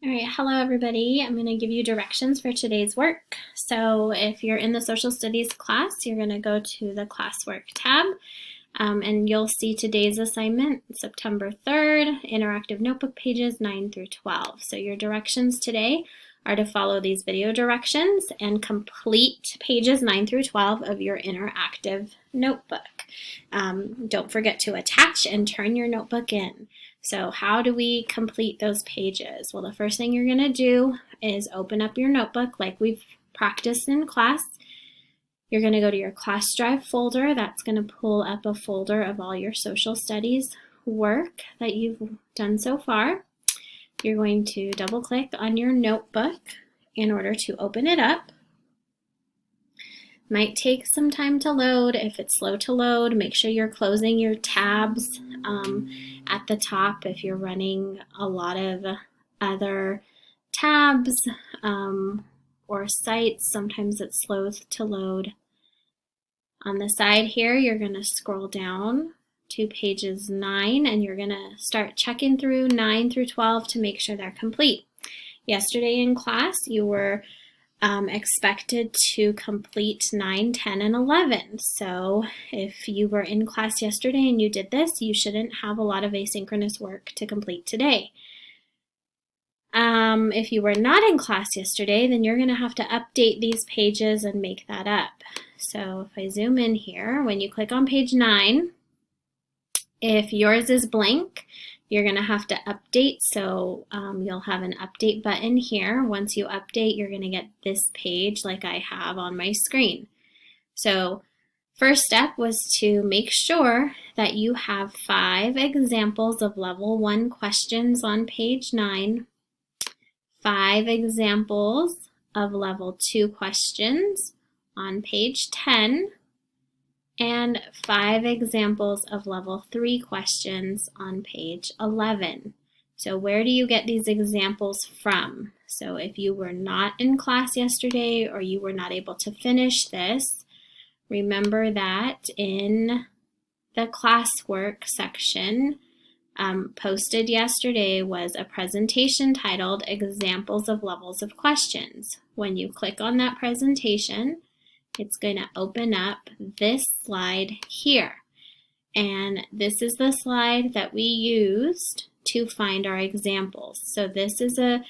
All right, hello everybody. I'm going to give you directions for today's work. So if you're in the social studies class, you're going to go to the classwork tab and you'll see today's assignment, September 3rd, interactive notebook pages 9 through 12. So your directions today are to follow these video directions and complete pages 9 through 12 of your interactive notebook. Don't forget to attach and turn your notebook in. So how do we complete those pages? Well, the first thing you're going to do is open up your notebook like we've practiced in class. You're going to go to your class drive folder. That's going to pull up a folder of all your social studies work that you've done so far. You're going to double click on your notebook in order to open it up. Might take some time to load. If it's slow to load, make sure you're closing your tabs at the top if you're running a lot of other tabs or sites. Sometimes it's slow to load. On the side here, you're going to scroll down to pages 9 and you're going to start checking through 9 through 12 to make sure they're complete. Yesterday in class, you were expected to complete 9, 10, and 11. So if you were in class yesterday and you did this, you shouldn't have a lot of asynchronous work to complete today. If you were not in class yesterday, then you're going to have to update these pages and make that up. So if I zoom in here, when you click on page 9, if yours is blank, you're going to have to update, so you'll have an update button here. Once you update, you're going to get this page like I have on my screen. So first step was to make sure that you have 5 examples of level 1 questions on page 9, 5 examples of level 2 questions on page 10, and 5 examples of level 3 questions on page 11. So where do you get these examples from? So if you were not in class yesterday or you were not able to finish this, remember that in the classwork section posted yesterday was a presentation titled Examples of Levels of Questions. When you click on that presentation, it's going to open up this slide here. And this is the slide that we used to find our examples. So this is a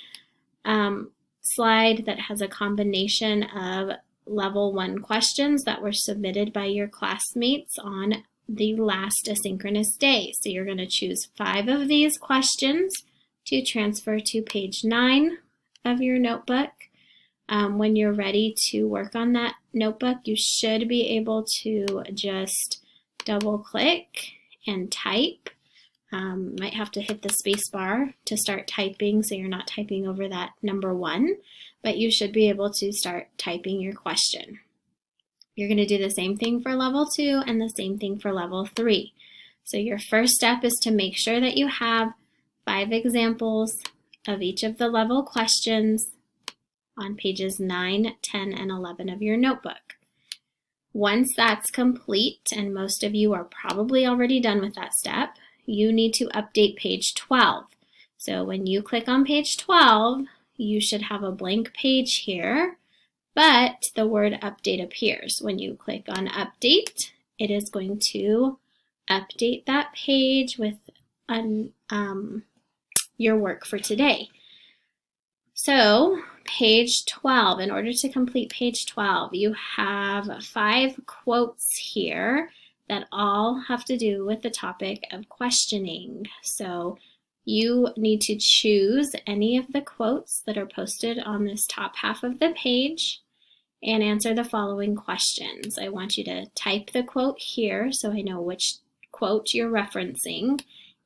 slide that has a combination of level 1 questions that were submitted by your classmates on the last asynchronous day. So you're going to choose 5 of these questions to transfer to page 9 of your notebook. When you're ready to work on that notebook, you should be able to just double click and type. Might have to hit the space bar to start typing so you're not typing over that number 1, but you should be able to start typing your question. You're going to do the same thing for level 2 and the same thing for level 3. So your first step is to make sure that you have 5 examples of each of the level questions on pages 9, 10, and 11 of your notebook. Once that's complete, and most of you are probably already done with that step, you need to update page 12. So when you click on page 12, you should have a blank page here, but the word update appears. When you click on update, it is going to update that page with your work for today. So page 12, in order to complete page 12, you have 5 quotes here that all have to do with the topic of questioning. So you need to choose any of the quotes that are posted on this top half of the page and answer the following questions. I want you to type the quote here so I know which quote you're referencing,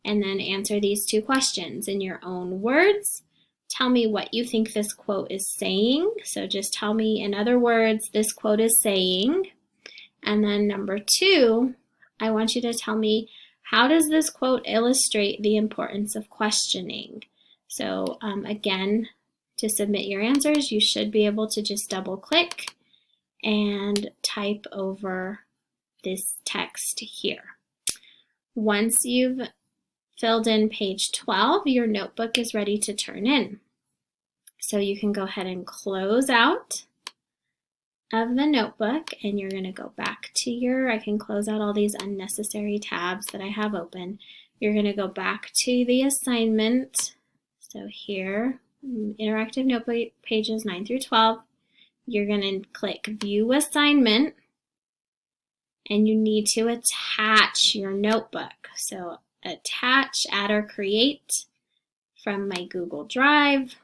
and then answer these 2 questions in your own words. Tell me what you think this quote is saying. So just tell me, in other words, this quote is saying. And then number 2, I want you to tell me, how does this quote illustrate the importance of questioning? So again, to submit your answers, you should be able to just double click and type over this text here. Once you've filled in page 12, your notebook is ready to turn in. So you can go ahead and close out of the notebook, and you're going to go back to I can close out all these unnecessary tabs that I have open. You're going to go back to the assignment. So here, interactive notebook pages 9 through 12. You're going to click View Assignment, and you need to attach your notebook. So attach, add, or create from my Google Drive.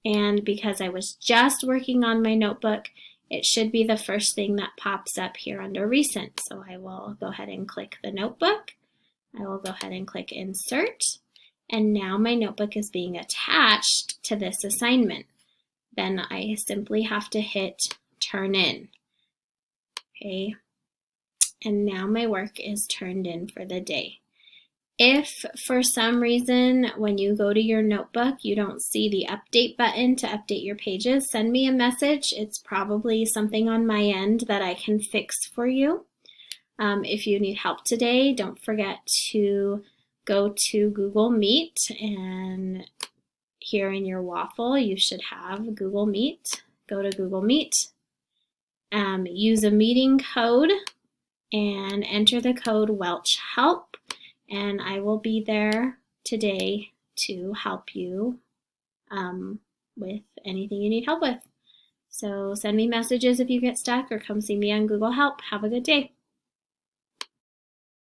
And because I was just working on my notebook, it should be the first thing that pops up here under Recent. So I will go ahead and click the notebook. I will go ahead and click Insert. And now my notebook is being attached to this assignment. Then I simply have to hit Turn In. Okay. And now my work is turned in for the day. If for some reason when you go to your notebook you don't see the update button to update your pages, send me a message. It's probably something on my end that I can fix for you. If you need help today, don't forget to go to Google Meet, and here in your waffle you should have Google Meet. Go to Google Meet, use a meeting code and enter the code Welch Help. And I will be there today to help you with anything you need help with. So send me messages if you get stuck, or come see me on Google Help. Have a good day.